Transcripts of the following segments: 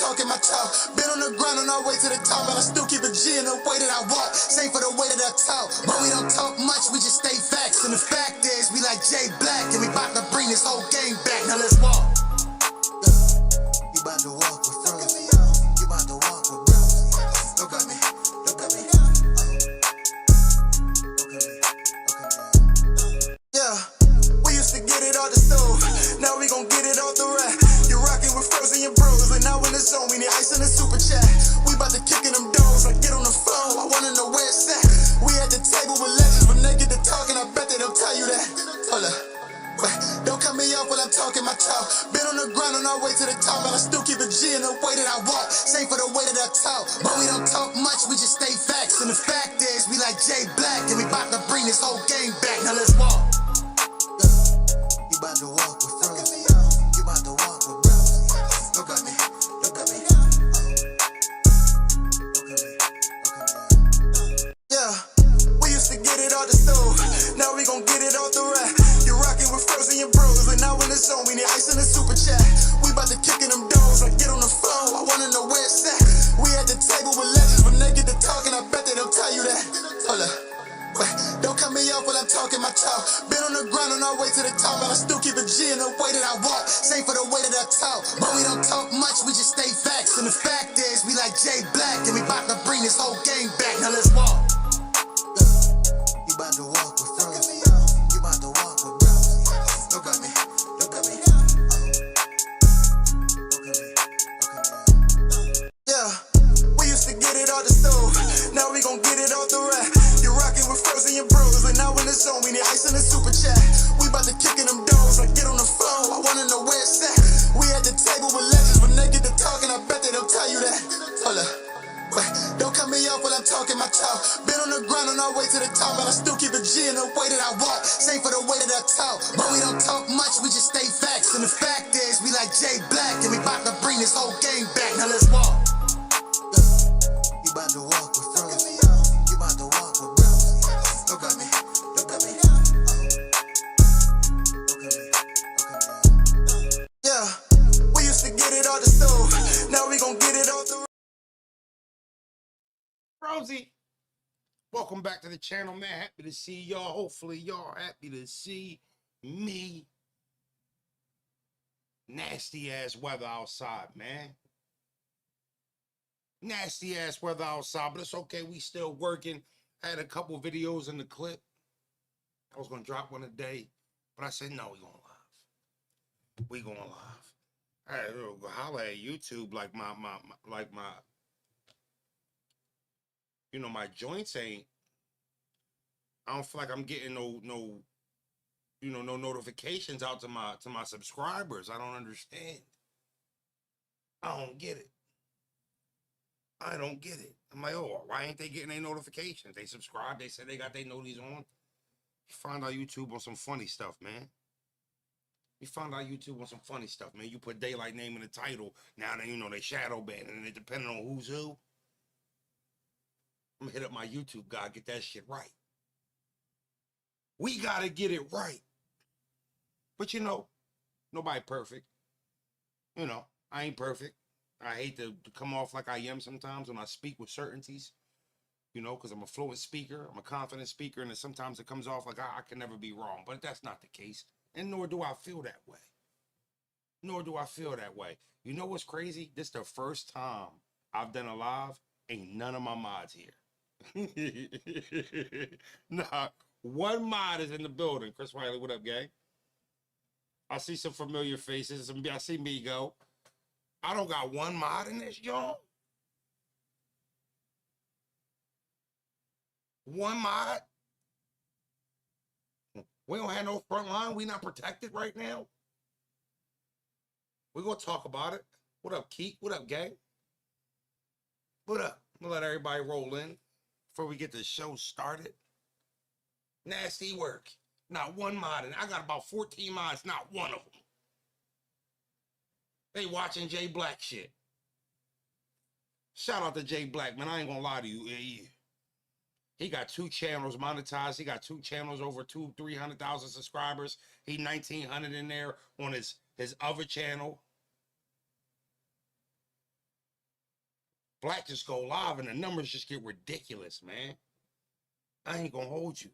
talking my talk. Been on the grind on our way to the top, and I still keep a G in the way that I walk. Same for the way that I talk, but we don't talk much, we just stay facts. And the fact is, we like Jay Blac, and we about to bring this whole game back. Now let's walk. You about to walk with Frozen. You about to walk with Frozen. Look at me, look at me. Yeah, we used to get it off the stove. Now we gon' get it off the rack. You're rocking with Frozen, your bros, and now in the zone, we need ice in the super chat. We about to kick in them doors, like get on the phone. I wanna know where it's at. We at the table with legends, when they get to talking, I bet they don't tell you that. Hold up. Don't cut me off while I'm talking my talk. Been on the grind on our way to the top, and I still keep a G in the way that I walk. Same for the way that I talk, but we don't talk much, we just stay facts. And the fact is, we like Jay Blac, and we about to bring this whole game back. Now let's walk. You about to walk with Frozen. You about to walk with Frozen. Look at me, look at me. Yeah, we used to get it off the stove. Now we gon' get it off the rack. You're rocking with Frozen, your bros, and now in the zone, we need ice in the super chat. We about to kick in them doors, like get on the phone. I wanna know where it's at. We at the table with legends, when they get to talking, I bet they don't tell you that. Hold up. Don't cut me off while I'm talking my talk. Been on the grind on our way to the top, and I still keep a G in the way that I walk. Same for the way that I talk, but we don't talk much, we just stay facts. And the fact is, we like Jay Blac, and we about to bring this whole game back. Now let's walk. You about to walk with Frozen. You about to walk with Frozen. Look at me, look at me. Yeah, we used to get it off the stove. Now we gon' get it off the rack. You're rocking with Frozen, your bros, and now in the zone, we need ice in the super chat. We about to kick in them doors, like get on the phone. I wanna know where it's at. We at the table with legends, when they get to talking, I bet they don't tell you that. Hold up. Don't cut me off while I'm talking my talk. Been on the grind on our way to the top, and I still keep a G in the way that I walk. Same for the way that I talk, but we don't talk much, we just stay facts. And the fact is, we like Jay Blac, and we about to bring this whole game back. Now let's walk. You about to walk with Frozen. You about to walk with Frozen. Look at me, look at me. Yeah, we used to get it off the stove. Now we gon' get it off the Rosie, welcome back to the channel, man. Happy to see y'all. Hopefully y'all happy to see me. Nasty ass weather outside, man. Nasty ass weather outside, but it's okay. We still working. I had a couple videos in the clip. I was gonna drop one a day, but I said no, we going live. We going live. I had to holler at YouTube like my you know, my joints ain't, I don't feel like I'm getting no notifications out to my subscribers. I don't understand. I don't get it. I don't get it. I'm like, oh, why ain't they getting their notifications? They subscribe, they said they got their noties on. You find out YouTube on some funny stuff, man. You found out YouTube on some funny stuff, man. You put Daylyt name in the title, now then you know they shadow banning, and it depending on who's who. I'm gonna hit up my YouTube guy, get that shit right. We gotta get it right. But you know, nobody perfect. You know, I ain't perfect. I hate to come off like I am sometimes when I speak with certainties. You know, because I'm a fluent speaker, I'm a confident speaker, and then sometimes it comes off like I can never be wrong. But that's not the case. And nor do I feel that way. Nor do I feel that way. You know what's crazy? This is the first time I've done a live. Ain't none of my mods here. Nah, one mod is in the building. Chris Riley, what up, gang? I see some familiar faces. I see Migo. I don't got one mod in this, y'all. One mod. We don't have no front line. We not protected right now. We're gonna talk about it. What up, Keith? What up, gang? What up? I'm gonna let everybody roll in before we get the show started. Nasty work. Not one mod, and I got about 14 mods, not one of them. They watching Jay Blac shit. Shout out to Jay Blac, man. I ain't gonna lie to you. He got 2 channels monetized. He got 2 channels over 300,000 subscribers. He 1,900 in there on his other channel. Black just go live and the numbers just get ridiculous, man. I ain't gonna hold you.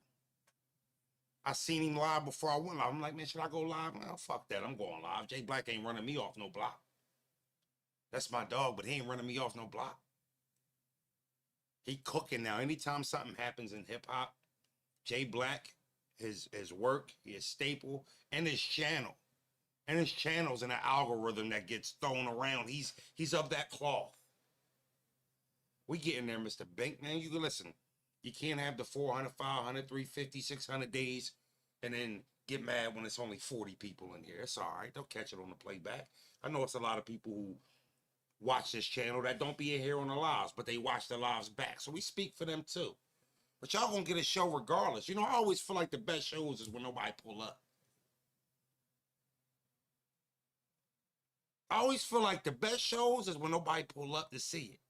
I seen him live before I went live. I'm like, man, should I go live? Man, fuck that. I'm going live. Jay Blac ain't running me off no block. That's my dog, but he ain't running me off no block. He cooking now. Anytime something happens in hip hop, Jay Blac, his work, his staple, and his channel. And his channel's in an algorithm that gets thrown around. He's of that cloth. We get in there, Mr. Bank, man. You can listen. You can't have the 400, 500, 350, 600 days and then get mad when it's only 40 people in here. It's all right. They'll catch it on the playback. I know it's a lot of people who watch this channel that don't be in here on the lives, but they watch the lives back. So we speak for them too. But y'all gonna get a show regardless. You know, I always feel like the best shows is when nobody pull up. I always feel like the best shows is when nobody pull up to see it.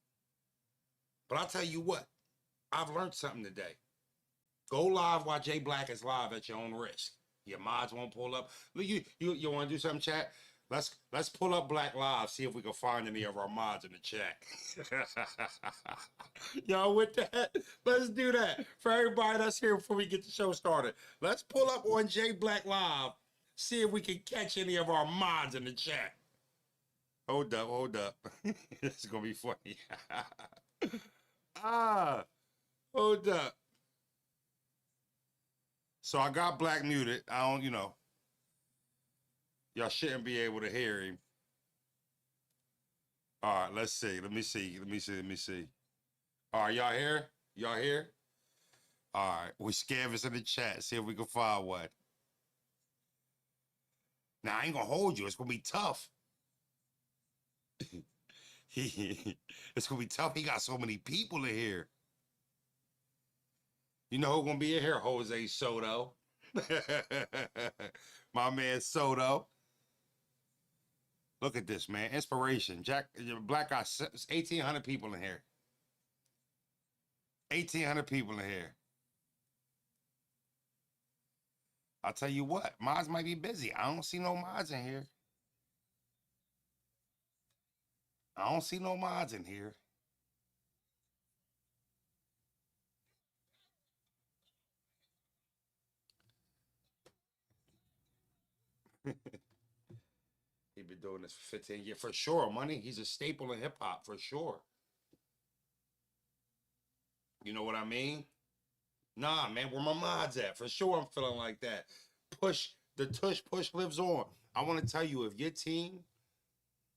But I'll tell you what, I've learned something today. Go live while Jay Blac is live at your own risk. Your mods won't pull up. You want to do something, chat? Let's pull up Black Live, see if we can find any of our mods in the chat. Y'all with that? Let's do that. For everybody that's here before we get the show started, let's pull up on Jay Blac Live, see if we can catch any of our mods in the chat. Hold up. It's going to be funny. Hold up. So I got Black muted. I don't, y'all shouldn't be able to hear him. All right, let's see. Let me see. All right, y'all here? Y'all here? All right, we scavenge in the chat. See if we can find one. Now, I ain't going to hold you. It's going to be tough. It's going to be tough. He got so many people in here. You know who's going to be in here? Jose Soto. My man Soto. Look at this, man. Inspiration. Jack Black got 1,800 people in here. 1,800 people in here. I'll tell you what, mods might be busy. I don't see no mods in here. I don't see no mods in here. He's been doing this for 15 years. For sure, money. He's a staple in hip hop, for sure. You know what I mean? Nah, man, where my mods at? For sure, I'm feeling like that. The Tush push lives on. I want to tell you, if your team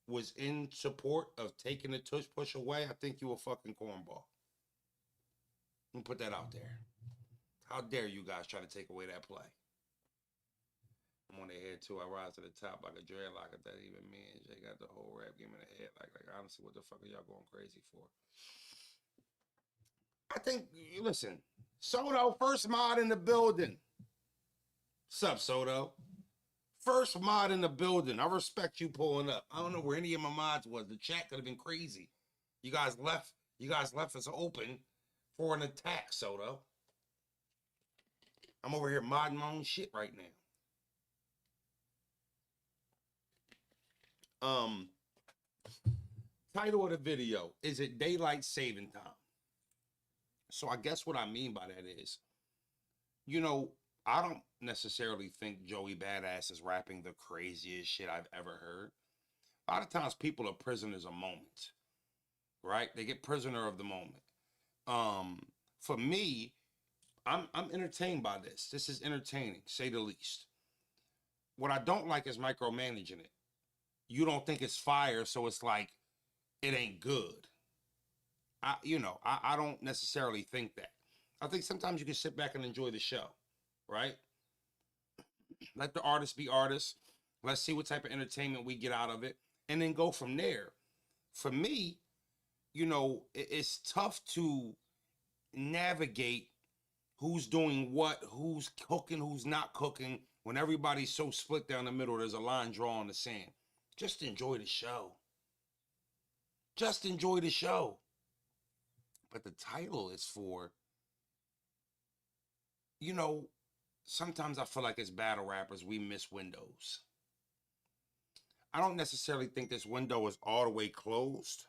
was in support of taking the Tush push away, I think you a fucking cornball. Let me put that out there. How dare you guys try to take away that play? I'm on their head too. I rise to the top like a dreadlock. If that even means Jay got the whole rap game in the head. Like honestly, what the fuck are y'all going crazy for? I think, listen, Soto, first mod in the building. Sup, Soto? First mod in the building. I respect you pulling up. I don't know where any of my mods was. The chat could have been crazy. You guys left us open for an attack, Soto. I'm over here modding my own shit right now. Title of the video, is it daylight saving time? So I guess what I mean by that is, I don't necessarily think Joey Badass is rapping the craziest shit I've ever heard. A lot of times people are prisoners of moment, right? They get prisoner of the moment. For me, I'm entertained by this. This is entertaining, say the least. What I don't like is micromanaging it. You don't think it's fire, so it's like, it ain't good. I don't necessarily think that. I think sometimes you can sit back and enjoy the show, right? Let the artists be artists. Let's see what type of entertainment we get out of it, and then go from there. For me, it's tough to navigate who's doing what, who's cooking, who's not cooking, when everybody's so split down the middle, there's a line drawn in the sand. Just enjoy the show. Just enjoy the show. But the title is for, sometimes I feel like as battle rappers, we miss windows. I don't necessarily think this window is all the way closed.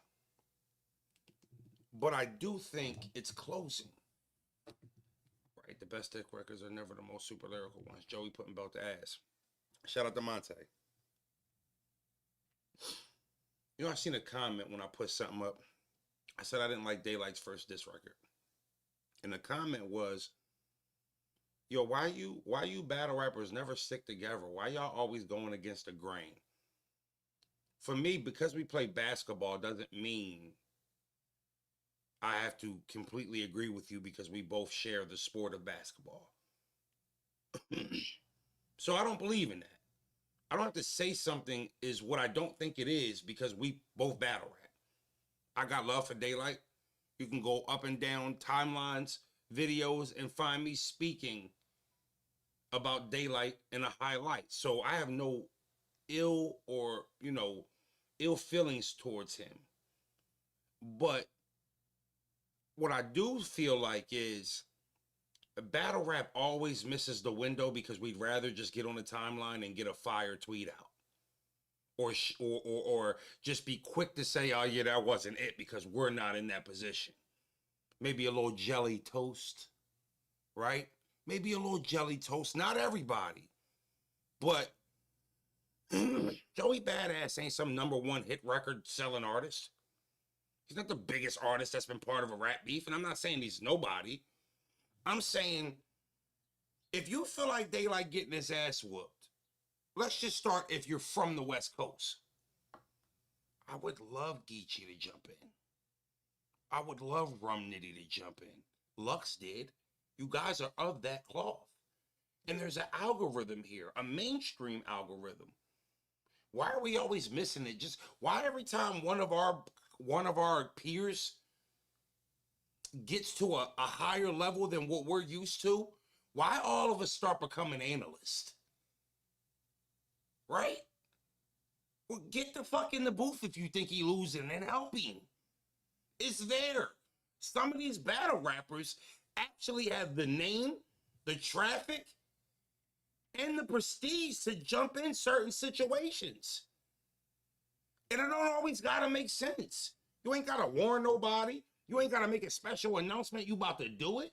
But I do think it's closing. Right? The best dick records are never the most super lyrical ones. Joey putting belt to ass. Shout out to Monte. You know, I seen a comment when I put something up. I said I didn't like Daylyt's first diss record. And the comment was, yo, why you battle rappers never stick together? Why y'all always going against the grain? For me, because we play basketball doesn't mean I have to completely agree with you because we both share the sport of basketball. So I don't believe in that. I don't have to say something is what I don't think it is because we both battle rap. I got love for Daylyt. You can go up and down timelines, videos, and find me speaking about Daylyt in a highlight. So I have no ill or, ill feelings towards him. But what I do feel like is battle rap always misses the window because we'd rather just get on the timeline and get a fire tweet out. Or just be quick to say, oh yeah, that wasn't it because we're not in that position. Maybe a little jelly toast, right? Maybe a little jelly toast. Not everybody, but Joey Badass ain't some #1 hit record selling artist. He's not the biggest artist that's been part of a rap beef, and I'm not saying he's nobody. I'm saying if you feel like Daylyt getting his ass whooped, let's just start if you're from the West Coast. I would love Geechee to jump in. I would love Rum Nitty to jump in. Lux did. You guys are of that cloth. And there's an algorithm here, a mainstream algorithm. Why are we always missing it? Just why every time one of our peers gets to a higher level than what we're used to, why all of us start becoming analysts? Right? Well, get the fuck in the booth if you think he's losing and help him. It's there. Some of these battle rappers actually have the name, the traffic, and the prestige to jump in certain situations. And it don't always gotta make sense. You ain't gotta warn nobody. You ain't gotta make a special announcement you about to do it.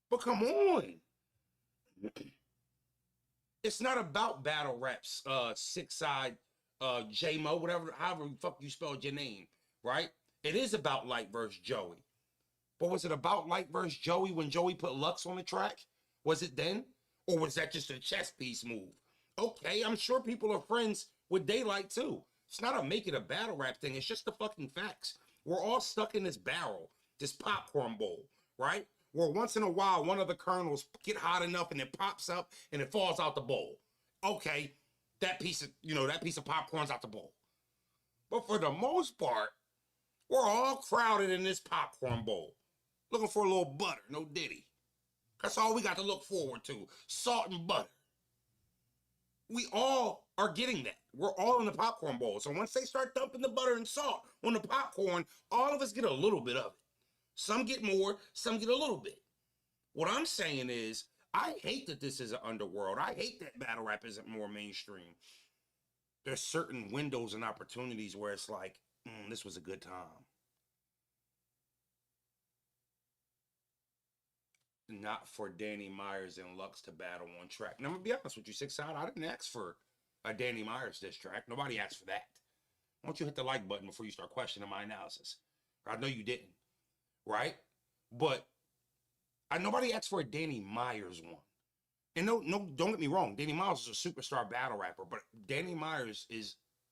But come on. It's not about battle raps, Six Side, J-Mo, whatever, however the fuck you spelled your name, right? It is about Light versus Joey. But was it about Light versus Joey when Joey put Lux on the track? Was it then? Or was that just a chess piece move? Okay, I'm sure people are friends with Daylyt too. It's not a make it a battle rap thing. It's just the fucking facts. We're all stuck in this barrel, this popcorn bowl, right? Where once in a while, one of the kernels get hot enough and it pops up and it falls out the bowl. Okay, that piece of popcorn's out the bowl. But for the most part, we're all crowded in this popcorn bowl, looking for a little butter, no diddy. That's all we got to look forward to, salt and butter. We all are getting that. We're all in the popcorn bowl. So once they start dumping the butter and salt on the popcorn, all of us get a little bit of it. Some get more, some get a little bit. What I'm saying is, I hate that this is an underworld. I hate that battle rap isn't more mainstream. There's certain windows and opportunities where it's like, this was a good time. Not for Danny Myers and Lux to battle on track. Now, I'm going to be honest with you, Six Side, I didn't ask for a Danny Myers diss track. Nobody asked for that. Why don't you hit the like button before you start questioning my analysis? I know you didn't, right? But nobody asked for a Danny Myers one. And no, don't get me wrong. Danny Myers is a superstar battle rapper, but Danny Myers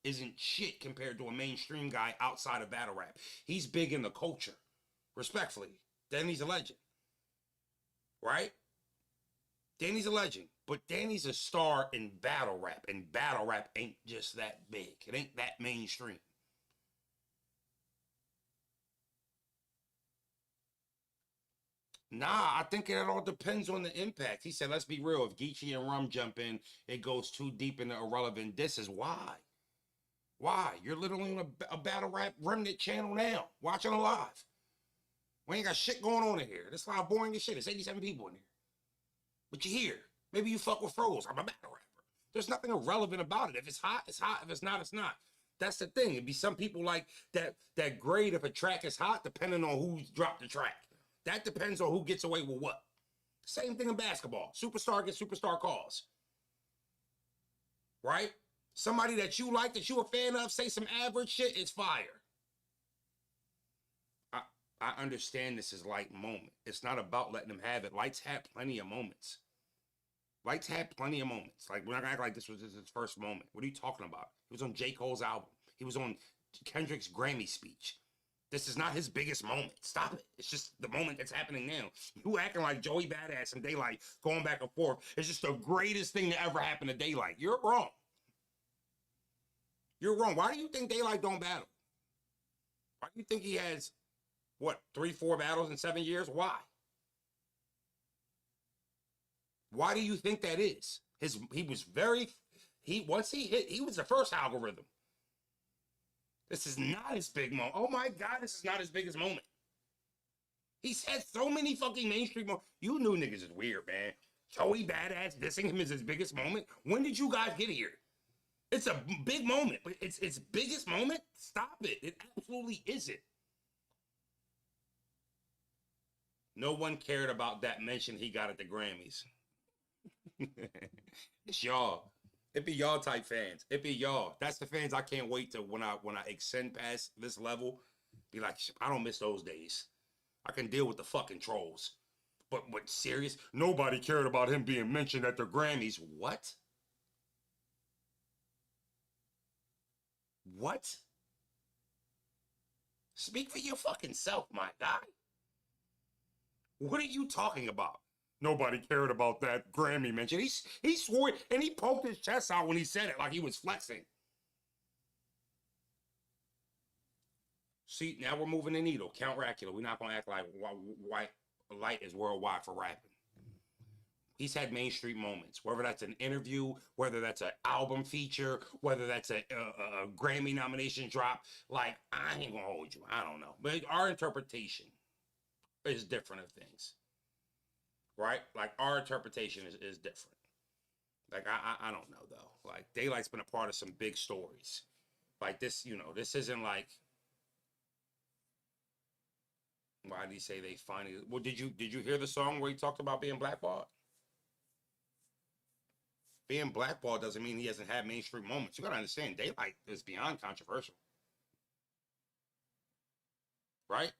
isn't shit compared to a mainstream guy outside of battle rap. He's big in the culture, respectfully. Danny's a legend. Right? Danny's a legend, but Danny's a star in battle rap, and battle rap ain't just that big. It ain't that mainstream. Nah, I think it all depends on the impact. He said, let's be real. If Geechee and Rum jump in, it goes too deep into irrelevant disses. Why? Why? You're literally on a battle rap remnant channel now, watching it live. We ain't got shit going on in here. This live boring as shit. It's 87 people in here. But you're here. Maybe you fuck with Froze. I'm a battle rapper. There's nothing irrelevant about it. If it's hot, it's hot. If it's not, it's not. That's the thing. It'd be some people like that grade if a track is hot, depending on who's dropped the track. That depends on who gets away with what. Same thing in basketball. Superstar gets superstar calls. Right? Somebody that you like, that you a fan of, say some average shit, it's fire. I understand this is Light moment. It's not about letting him have it. Light's had plenty of moments. Light's had plenty of moments. Like, we're not gonna act like this was his first moment. What are you talking about? He was on J. Cole's album. He was on Kendrick's Grammy speech. This is not his biggest moment. Stop it. It's just the moment that's happening now. You acting like Joey Badass and Daylyt going back and forth. It's just the greatest thing to ever happen to Daylyt. You're wrong. You're wrong. Why do you think Daylyt don't battle? Why do you think he has, what, 3-4 battles in 7 years? Why? Why do you think that is? Once he hit, he was the first algorithm. This is not his big moment. Oh my God, this is not his biggest moment. He's had so many fucking mainstream moments. You new niggas is weird, man. Joey Badass dissing him is his biggest moment. When did you guys get here? It's a big moment, but it's biggest moment? Stop it. It absolutely isn't. No one cared about that mention he got at the Grammys. It's y'all. It be y'all type fans. It be y'all. That's the fans I can't wait to when I extend past this level. Be like, I don't miss those days. I can deal with the fucking trolls. But serious? Nobody cared about him being mentioned at the Grammys. What? What? Speak for your fucking self, my guy. What are you talking about? Nobody cared about that Grammy mention. He swore it, and he poked his chest out when he said it like he was flexing. See, now we're moving the needle. Count Racula. We're not going to act like Light is worldwide for rapping. He's had mainstream moments, whether that's an interview, whether that's an album feature, whether that's a Grammy nomination drop. Like, I ain't going to hold you. I don't know. But our interpretation is different of things. Right? Like, our interpretation is different. Like, I don't know, though. Like, Daylight's been a part of some big stories. Like, this, this isn't like, why did he say they finally, well, did you hear the song where he talked about being blackballed? Being blackballed doesn't mean he hasn't had mainstream moments. You gotta understand, Daylyt is beyond controversial. Right?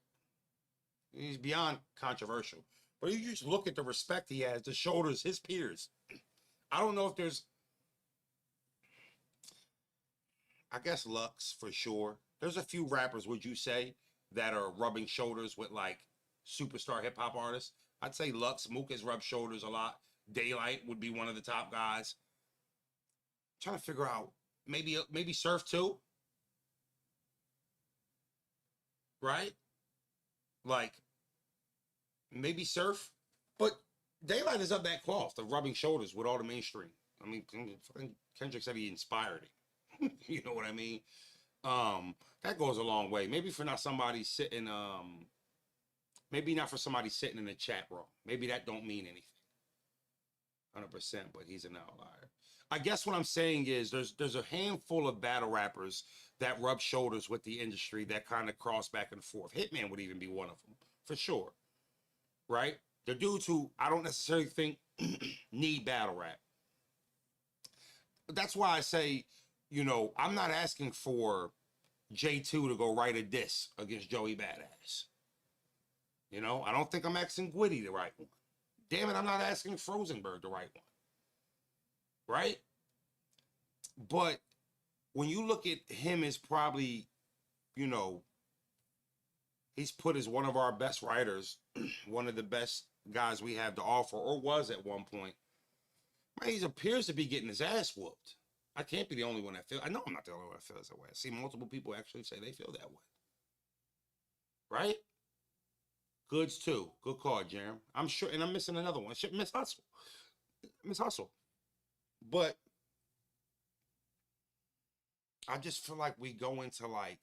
He's beyond controversial. But you just look at the respect he has, the shoulders, his peers. I don't know if there's, I guess Lux for sure. There's a few rappers, would you say, that are rubbing shoulders with like superstar hip hop artists? I'd say Lux, Mook has rubbed shoulders a lot. Daylyt would be one of the top guys. I'm trying to figure out, maybe Surf too? Right? Like, maybe Surf, but Daylyt is up that cloth of rubbing shoulders with all the mainstream. I mean, Kendrick said he inspired it. You know what I mean? That goes a long way. Maybe for not somebody sitting, maybe not for somebody sitting in the chat room. Maybe that don't mean anything. 100%, but he's an outlier. I guess what I'm saying is there's a handful of battle rappers that rub shoulders with the industry that kind of cross back and forth. Hitman would even be one of them, for sure. Right? The dudes who I don't necessarily think need battle rap. That's why I say, I'm not asking for J2 to go write a diss against Joey Badass. I don't think I'm asking Gwitty to write one. Damn it, I'm not asking Frozenberg to write one. Right? But when you look at him as probably, he's put as one of our best writers, one of the best guys we have to offer, or was at one point. Man, he appears to be getting his ass whooped. I can't be the only one that feels. I know I'm not the only one that feels that way. I see multiple people actually say they feel that way. Right? Goods too. Good call, Jerem. I'm sure, and I'm missing another one. Miss Hustle. Miss Hustle. But I just feel like we go into like,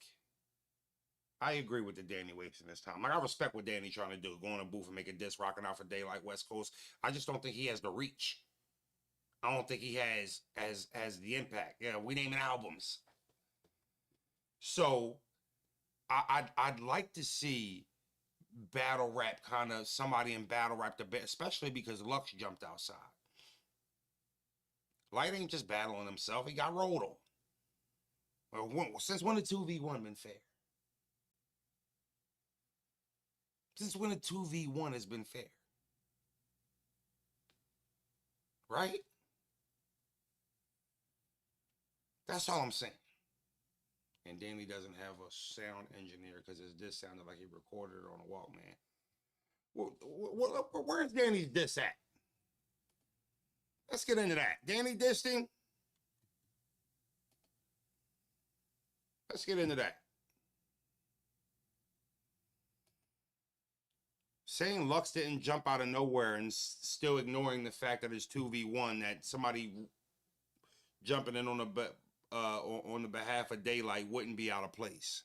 I agree with the Danny wasting this time. Like, I respect what Danny trying to do, go in a booth and make a diss rocking out for Daylyt West Coast. I just don't think he has the reach. I don't think he has the impact. Yeah, we naming albums. So I'd like to see battle rap, kind of somebody in battle rap, especially because Lux jumped outside. Light ain't just battling himself; he got rolled on. Well, since when the 2v1 been fair? Since when the 2v1 has been fair? Right? That's all I'm saying. And Danny doesn't have a sound engineer because his disc sounded like he recorded it on a Walkman. Where's Danny's disc at? Let's get into that. Danny dissing. Let's get into that. Saying Lux didn't jump out of nowhere and still ignoring the fact that it's 2v1, that somebody jumping in on the behalf of Daylyt wouldn't be out of place.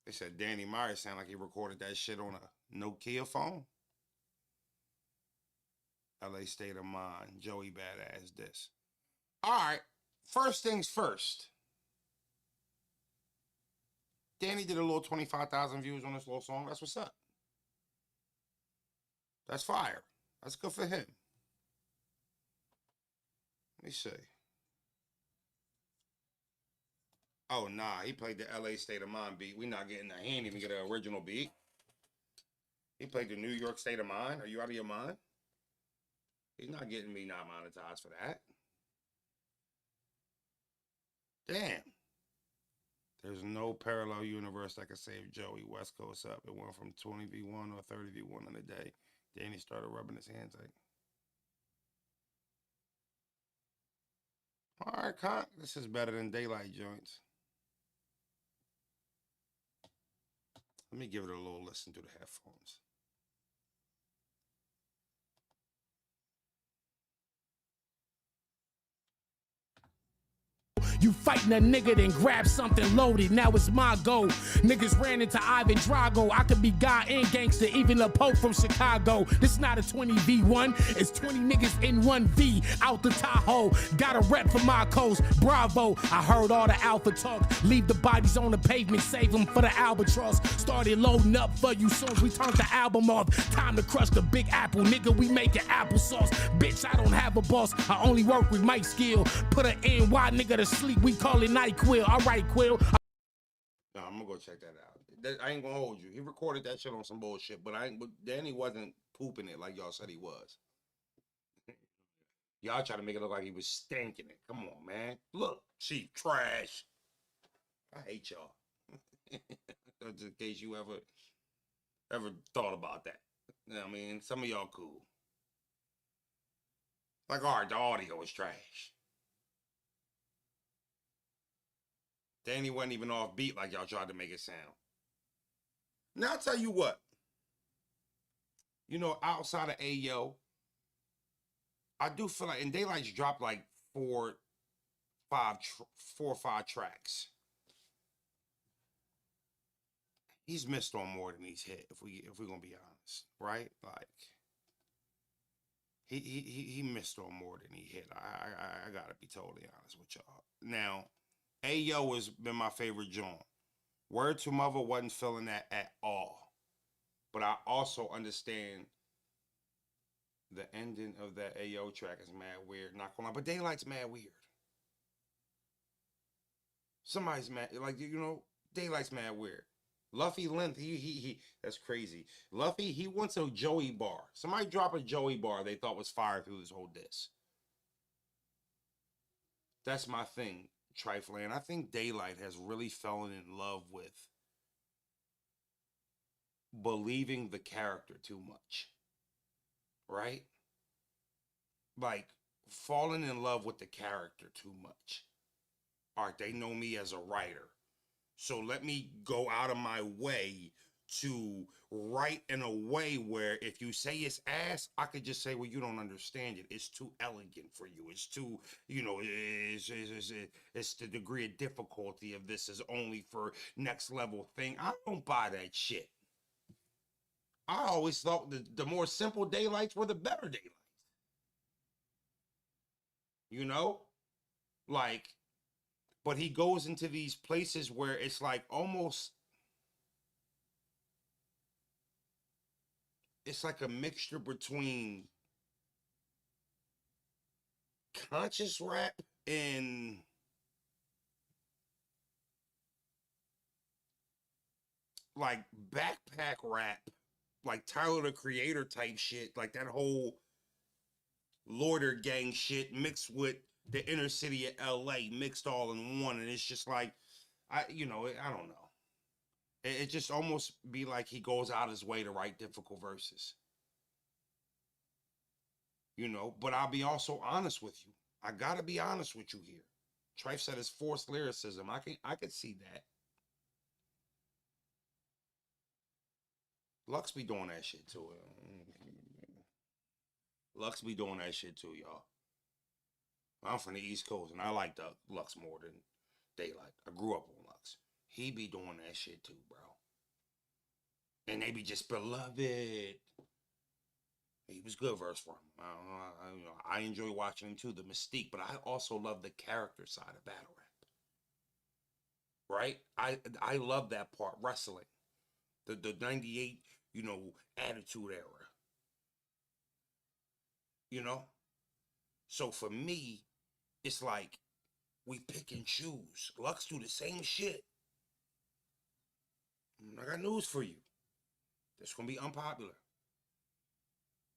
They said Danny Myers sounded like he recorded that shit on a Nokia phone. LA State of Mind, Joey Badass this. All right, first things first. Danny did a little 25,000 views on this little song. That's what's up. That's fire. That's good for him. Let me see. Oh, nah, he played the LA State of Mind beat. We not getting that. He ain't even get an original beat. He played the New York State of Mind. Are you out of your mind? He's not getting me not monetized for that. Damn. There's no parallel universe that can save Joey. West Coast up. It went from 20v1 or 30v1 in a day. Danny started rubbing his hands like. All right, Con. This is better than Daylyt joints. Let me give it a little listen through the headphones. You fighting a nigga, then grab something loaded. Now it's my goal. Niggas ran into Ivan Drago. I could be God and gangster, even a Pope from Chicago. This not a 20v1. It's 20 niggas in 1v. Out the Tahoe. Got a rep for my coast. Bravo. I heard all the alpha talk. Leave the bodies on the pavement. Save them for the albatross. Started loading up for you soon as we turned the album off. Time to crush the big apple. Nigga, we making applesauce. Bitch, I don't have a boss. I only work with Mike Skill. Put an NY nigga to sleep. We call it NyQuil. All right, Quill. No, I'm gonna go check that out. I ain't gonna hold you. He recorded that shit on some bullshit, but Danny wasn't pooping it like y'all said he was. Y'all try to make it look like he was stinking it. Come on, man. Look, cheap trash. I hate y'all. Just in case you ever thought about that. You know what I mean? Some of y'all cool. Like, all right, the audio is trash. Danny wasn't even off beat like y'all tried to make it sound. Now, I'll tell you what. You know, outside of Ayo, I do feel like, and Daylyt's dropped like four or five tracks. He's missed on more than he's hit, if we're gonna be honest, right? Like, he missed on more than he hit. I gotta be totally honest with y'all. Now, Ayo has been my favorite joint. Word to Mother wasn't feeling that at all. But I also understand the ending of that Ayo track is mad weird. Not gonna lie, but Daylight's mad weird. Somebody's mad, like, you know, Daylight's mad weird. Luffy Length, he that's crazy. Luffy, he wants a Joey bar. Somebody drop a Joey bar they thought was fire through this whole disc. That's my thing. Trifling. I think Daylyt has really fallen in love with believing the character too much, right? Like, falling in love with the character too much. All right, they know me as a writer, so let me go out of my way to write in a way where if you say it's ass, I could just say, well, you don't understand it. It's too elegant for you. It's too, you know, it's the degree of difficulty of this is only for next level thing. I don't buy that shit. I always thought the more simple Daylights were the better Daylights. you know? Like, but he goes into these places where it's like almost, it's like a mixture between conscious rap and like backpack rap, like Tyler the Creator type shit, like that whole Lorder gang shit mixed with the inner city of LA mixed all in one. And it's just like, I don't know. It just almost be like he goes out his way to write difficult verses. But I'll be also honest with you. I gotta be honest with you here. Trife said it's forced lyricism. I could see that. Lux be doing that shit too. Lux be doing that shit too, y'all. I'm from the East Coast and I like the Lux more than Daylyt. I grew up on Lux. He be doing that shit too, bro. And they be just beloved. He was good verse for him. I enjoy watching him too, the mystique, but I also love the character side of battle rap. Right? I love that part, wrestling. The 98, attitude era. So for me, it's like we pick and choose. Lux do the same shit. I got news for you. That's gonna be unpopular.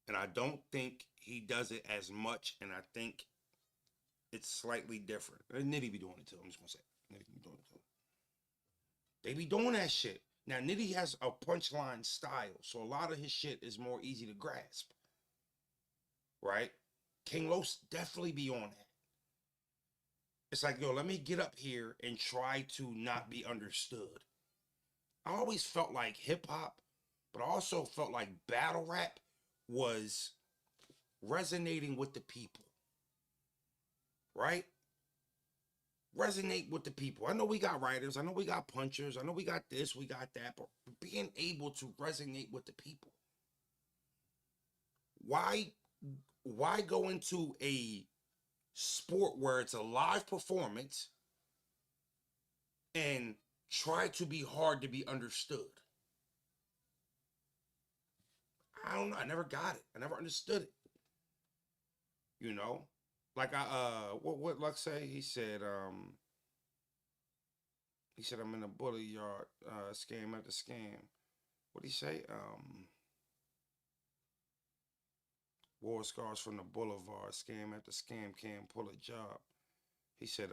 And I don't think he does it as much, and I think it's slightly different. And Nitty be doing it too. I'm just gonna say Nitty be doing it too. They be doing that shit. Now Nitty has a punchline style, so a lot of his shit is more easy to grasp. Right? King Los definitely be on that. It's like, yo, let me get up here and try to not be understood. I always felt like hip hop, but I also felt like battle rap was resonating with the people. Right? Resonate with the people. I know we got writers, I know we got punchers, I know we got this, we got that, but being able to resonate with the people. Why go into a sport where it's a live performance and try to be hard to be understood? I don't know. I never got it. I never understood it. Like what Lux say? He said I'm in a bully yard, scam after scam. What'd he say? War scars from the boulevard, scam after scam, can't pull a job. He said,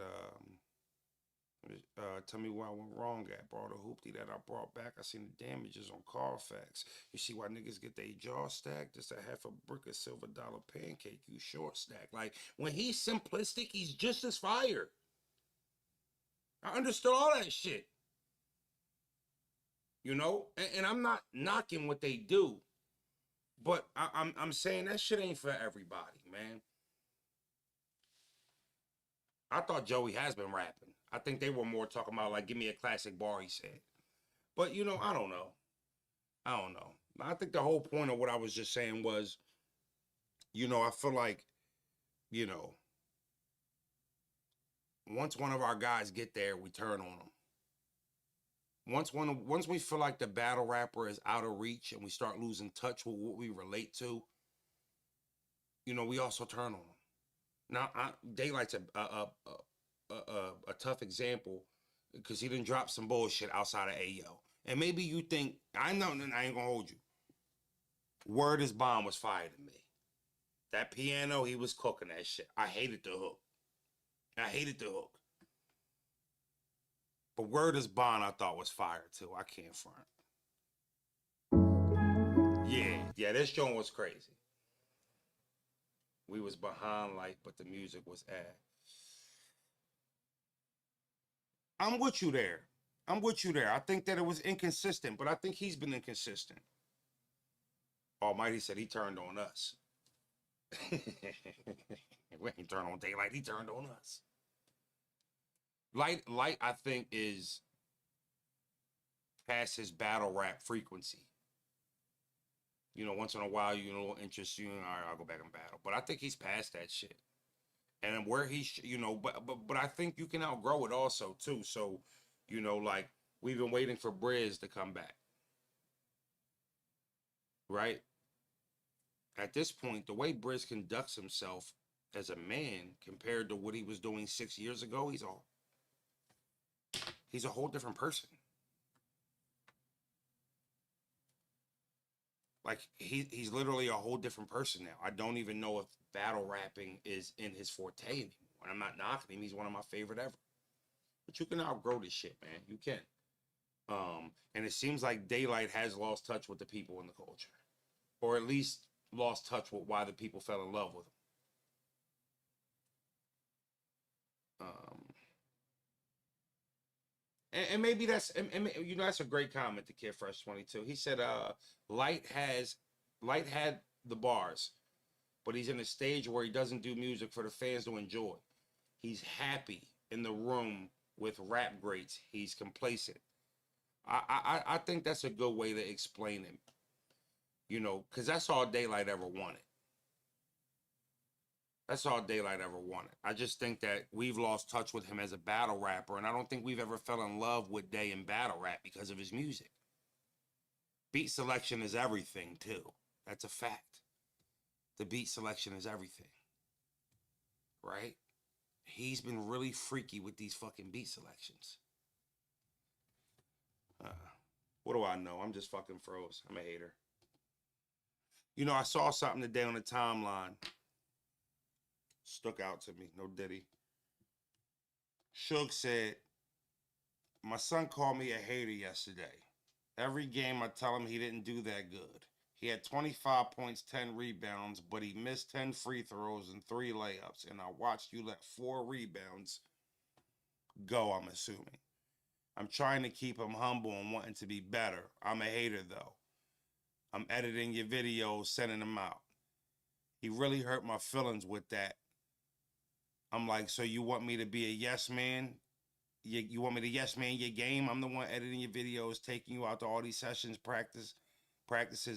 tell me where I went wrong at. Brought a hoopty that I brought back. I seen the damages on Carfax. You see why niggas get their jaw stacked? Just a half a brick of $silver pancake, you short stack. Like, when he's simplistic, he's just as fire. I understood all that shit. And I'm not knocking what they do. But I'm saying that shit ain't for everybody, man. I thought Joey has been rapping. I think they were more talking about, like, give me a classic bar, he said. But, I don't know. I think the whole point of what I was just saying was, I feel like, once one of our guys get there, we turn on them. Once we feel like the battle rapper is out of reach and we start losing touch with what we relate to, we also turn on them. Now, Daylight's a tough example because he done dropped some bullshit outside of Ayo. And maybe you think, I ain't gonna hold you. Word is Bond was fire to me. That piano, he was cooking that shit. I hated the hook. But Word is Bond, I thought was fire too. I can't front. Yeah, this joint was crazy. We was behind light, but the music was ass. I'm with you there. I think that it was inconsistent, but I think he's been inconsistent. Almighty said he turned on us. We ain't turned on Daylyt, he turned on us. Light, I think, is past his battle rap frequency. Once in a while, a little interest, all right, I'll go back and battle. But I think he's past that shit. and where he's, but I think you can outgrow it also too. So, like we've been waiting for Briz to come back, right? At this point, the way Briz conducts himself as a man compared to what he was doing 6 years ago, he's a whole different person. Like he's literally a whole different person now. I don't even know if battle rapping is in his forte anymore. I'm not knocking him. He's one of my favorite ever. But you can outgrow this shit, man. You can. And it seems like Daylyt has lost touch with the people in the culture, or at least lost touch with why the people fell in love with him. And maybe that's that's a great comment to Kid Fresh 22. He said Light had the bars, but he's in a stage where he doesn't do music for the fans to enjoy. He's happy in the room with rap greats. He's complacent. I think that's a good way to explain him. Because that's all Daylyt ever wanted. That's all Daylyt ever wanted. I just think that we've lost touch with him as a battle rapper, and I don't think we've ever fell in love with Day in battle rap because of his music. Beat selection is everything, too. That's a fact. The beat selection is everything. Right? He's been really freaky with these fucking beat selections. What do I know? I'm just fucking froze. I'm a hater. I saw something today on the timeline. Stuck out to me. No Diddy. Suge said, my son called me a hater yesterday. Every game I tell him he didn't do that good. He had 25 points, 10 rebounds, but he missed 10 free throws and 3 layups. And I watched you let 4 rebounds go, I'm assuming. I'm trying to keep him humble and wanting to be better. I'm a hater, though. I'm editing your videos, sending them out. He really hurt my feelings with that. I'm like, so you want me to be a yes man? You want me to yes man your game? I'm the one editing your videos, taking you out to all these sessions, practices,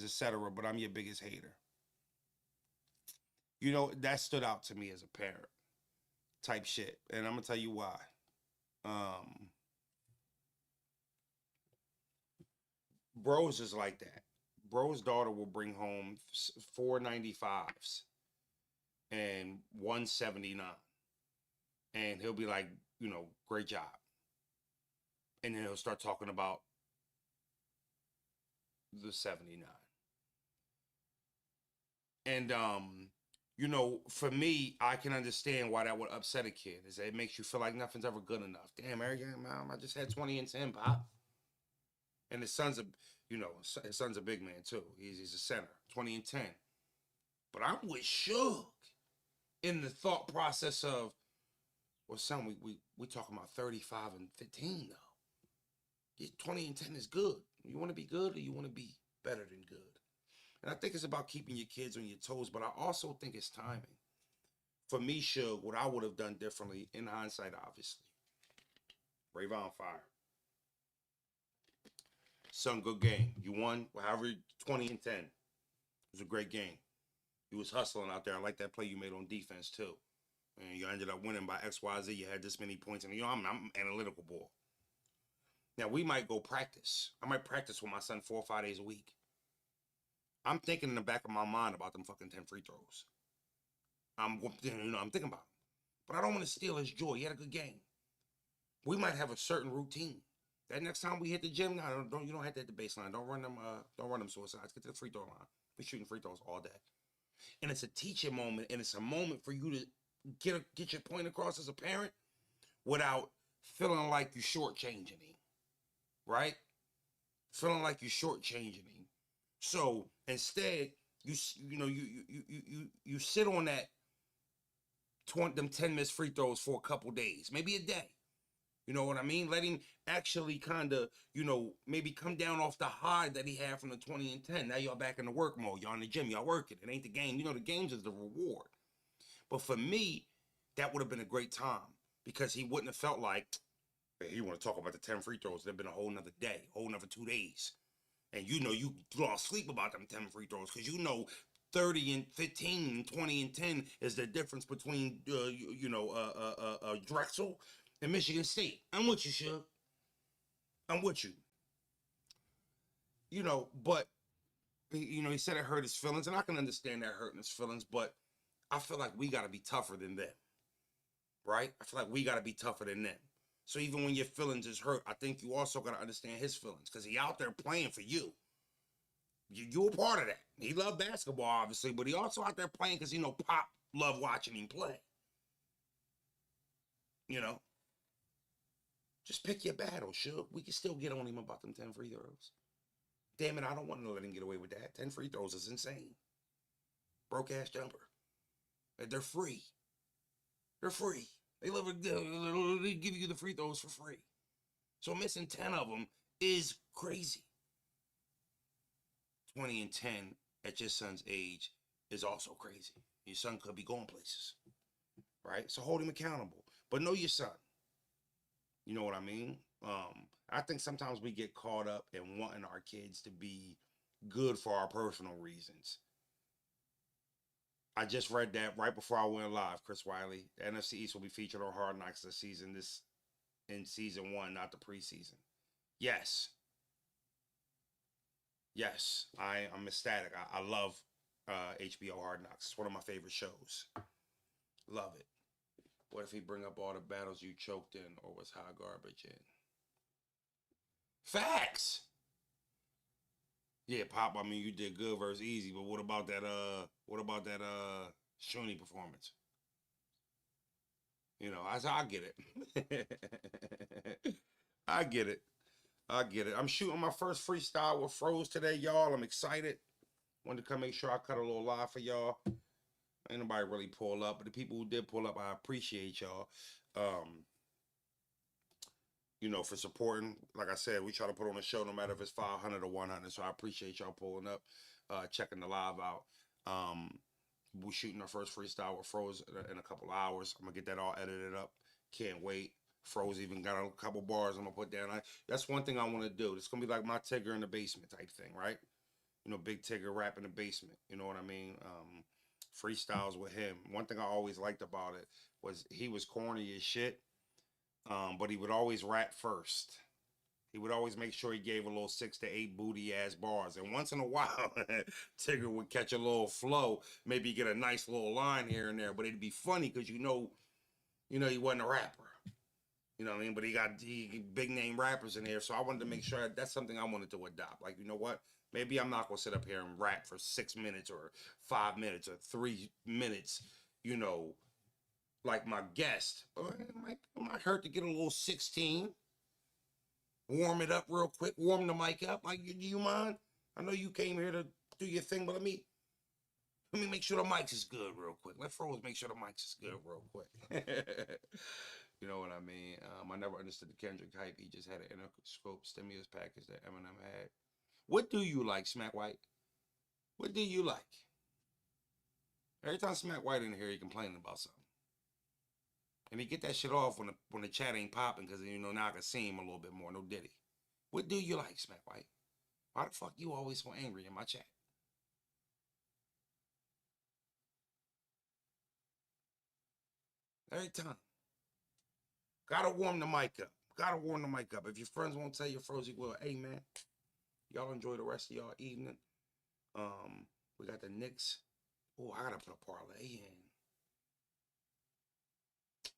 etc. But I'm your biggest hater. That stood out to me as a parent type shit. And I'm going to tell you why. Bros is like that. Bro's daughter will bring home 495s and 179. And he'll be like, great job. And then he'll start talking about the 79. And, for me, I can understand why that would upset a kid. Is that it makes you feel like nothing's ever good enough. Damn, Mom, I just had 20 and 10, Pop. And his son's a big man, too. He's a center, 20 and 10. But I'm with Suge in the thought process of, well, son, we talking about 35 and 15, though. 20 and 10 is good. You want to be good or you want to be better than good? And I think it's about keeping your kids on your toes, but I also think it's timing. For me, Suge, what I would have done differently, in hindsight, obviously. Brave on fire. Son, good game. You won, however, 20 and 10. It was a great game. You was hustling out there. I like that play you made on defense, too. And you ended up winning by XYZ. You had this many points. And, I'm an analytical boy. Now, we might go practice. I might practice with my son 4 or 5 days a week. I'm thinking in the back of my mind about them fucking 10 free throws. I'm thinking about them. But I don't want to steal his joy. He had a good game. We might have a certain routine. That next time we hit the gym, you don't have to hit the baseline. Don't run them suicides. Get to the free throw line. We're shooting free throws all day. And it's a teaching moment, and it's a moment for you to get your point across as a parent without feeling like you're shortchanging him. Right? Feeling like you're shortchanging him. So instead, you sit on that them 10 missed free throws for a couple days, maybe a day. You know what I mean? Let him actually kind of, maybe come down off the high that he had from the 20 and 10. Now y'all back in the work mode. Y'all in the gym. Y'all working. It ain't the game. The games is the reward. But for me, that would have been a great time because he wouldn't have felt like, hey, you want to talk about the 10 free throws. There'd been a whole nother day, whole nother 2 days. And you lost sleep about them 10 free throws because 30 and 15, 20 and 10 is the difference between, Drexel and Michigan State. I'm with you, Suge. I'm with you. But, he said it hurt his feelings, and I can understand that hurting his feelings, but I feel like we got to be tougher than them, right? I feel like we got to be tougher than them. So even when your feelings is hurt, I think you also got to understand his feelings, because he out there playing for you. You a part of that. He loved basketball, obviously, but he also out there playing because, Pop loved watching him play. Just pick your battle, Suge. We can still get on him about them 10 free throws. Damn it, I don't want to let him get away with that. 10 free throws is insane. Broke ass jumper. They're free. They're free. They literally give you the free throws for free. So missing 10 of them is crazy. 20 and 10 at your son's age is also crazy. Your son could be going places, right? So hold him accountable, but know your son. You know what I mean? I think sometimes we get caught up in wanting our kids to be good for our personal reasons. I just read that right before I went live, Chris Wiley. The NFC East will be featured on Hard Knocks this season, in season 1, not the preseason. Yes. Yes, I'm ecstatic. I love HBO Hard Knocks. It's one of my favorite shows. Love it. What if he bring up all the battles you choked in or was hot garbage in? Facts. Yeah, Pop, I mean, you did good versus easy, but what about that Shoney performance? I get it. I get it. I'm shooting my first freestyle with Froze today, y'all. I'm excited. Wanted to come make sure I cut a little live for y'all. Ain't nobody really pull up, but the people who did pull up, I appreciate y'all. For supporting. Like I said, we try to put on a show no matter if it's 500 or 100. So I appreciate y'all pulling up, checking the live out. We're shooting our first freestyle with Froze in a couple hours. I'm gonna get that all edited up. Can't wait. Froze even got a couple bars I'm gonna put down. That's one thing I want to do. It's gonna be like my Tigger in the basement type thing, right? Big Tigger rap in the basement. You know what I mean? Freestyles with him. One thing I always liked about it was he was corny as shit, but he would always rap first. He would always make sure he gave a little 6 to 8 booty ass bars, and once in a while, Tigger would catch a little flow, maybe get a nice little line here and there, but it'd be funny because he wasn't a rapper. You know what I mean? But he got big name rappers in here, so I wanted to make sure that's something I wanted to adopt. Like, you know what? Maybe I'm not gonna sit up here and rap for 6 minutes or 5 minutes or 3 minutes, like my guest. But it might hurt to get a little 16. Warm it up real quick. Warm the mic up. Like, do you mind? I know you came here to do your thing, but let me make sure the mics is good real quick. Let Froze make sure the mics is good real quick. You know what I mean? I never understood the Kendrick hype. He just had an Interscope stimulus package that Eminem had. What do you like, Smack White? What do you like? Every time Smack White in here, he complaining about something. And he get that shit off when the chat ain't popping because, now I can see him a little bit more. No Diddy. What do you like, Smack White? Why the fuck you always so angry in my chat? Every time. Gotta warm the mic up. Gotta warm the mic up. If your friends won't tell you, Frozy will. Hey, man. Y'all enjoy the rest of y'all evening. We got the Knicks. Oh, I gotta put a parlay in.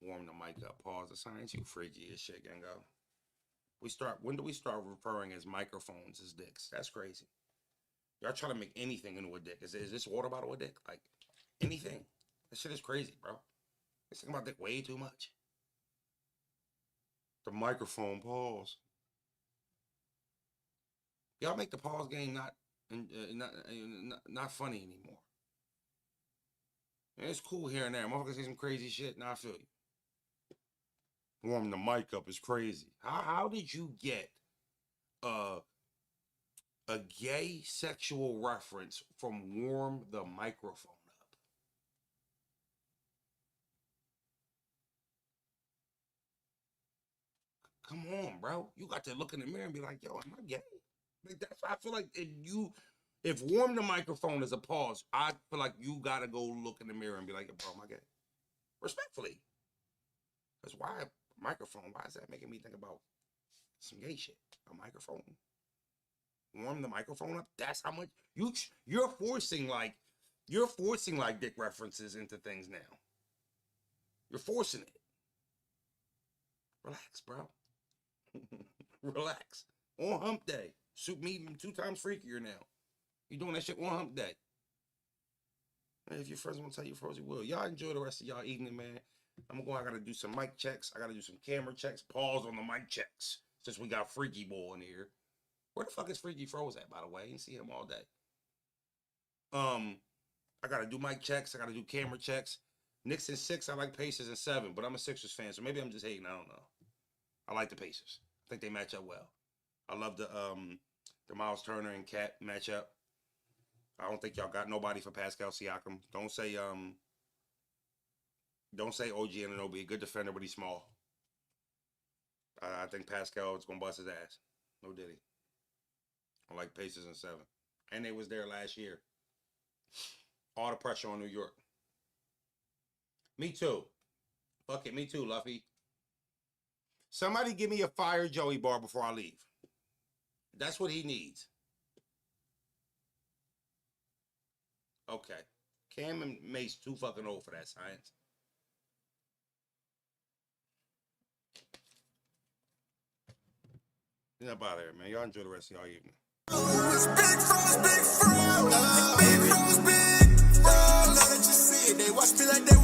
Warm the mic up. Pause the science. You freaky as shit, Gango. When do we start referring as microphones as dicks? That's crazy. Y'all trying to make anything into a dick. Is this water bottle a dick? Like, anything. That shit is crazy, bro. They think about dick way too much. The microphone pause. Y'all make the pause game not funny anymore. And it's cool here and there. Motherfuckers say some crazy shit. Now I feel you. Warm the mic up is crazy. How did you get a gay sexual reference from warm the microphone up? Come on, bro. You got to look in the mirror and be like, yo, am I gay? Like, that's why I feel like if If warm the microphone is a pause, I feel like you gotta go look in the mirror and be like, bro, my God. Respectfully. Because why a microphone? Why is that making me think about some gay shit? A microphone. Warm the microphone up. That's how much you're forcing like dick references into things now. You're forcing it. Relax, bro. Relax. On hump day. Suit me 2 times freakier now. You doing that shit on hump day. Man, if your friends want to tell you Frozen, will. Y'all enjoy the rest of y'all evening, man. I gotta do some mic checks. I gotta do some camera checks. Pause on the mic checks. Since we got Freaky Boy in here. Where the fuck is Freaky Froze at, by the way? I didn't see him all day. I gotta do mic checks. I gotta do camera checks. Knicks in 6. I like Pacers in 7, but I'm a Sixers fan, so maybe I'm just hating. I don't know. I like the Pacers. I think they match up well. I love the Miles Turner and Cat matchup. I don't think y'all got nobody for Pascal Siakam. Don't say OG Anunoby, a good defender, but he's small. I think Pascal is gonna bust his ass. No diddy. I like Pacers in 7. And they was there last year. All the pressure on New York. Me too. Fuck it, me too, Luffy. Somebody give me a fire Joey bar before I leave. That's what he needs. Okay. Cam and Mace too fucking old for that science. Get up out of here, man. Y'all enjoy the rest of y'all evening. It's big froze, big froze. Big froze, big froze. Now that you see it, they watch me like they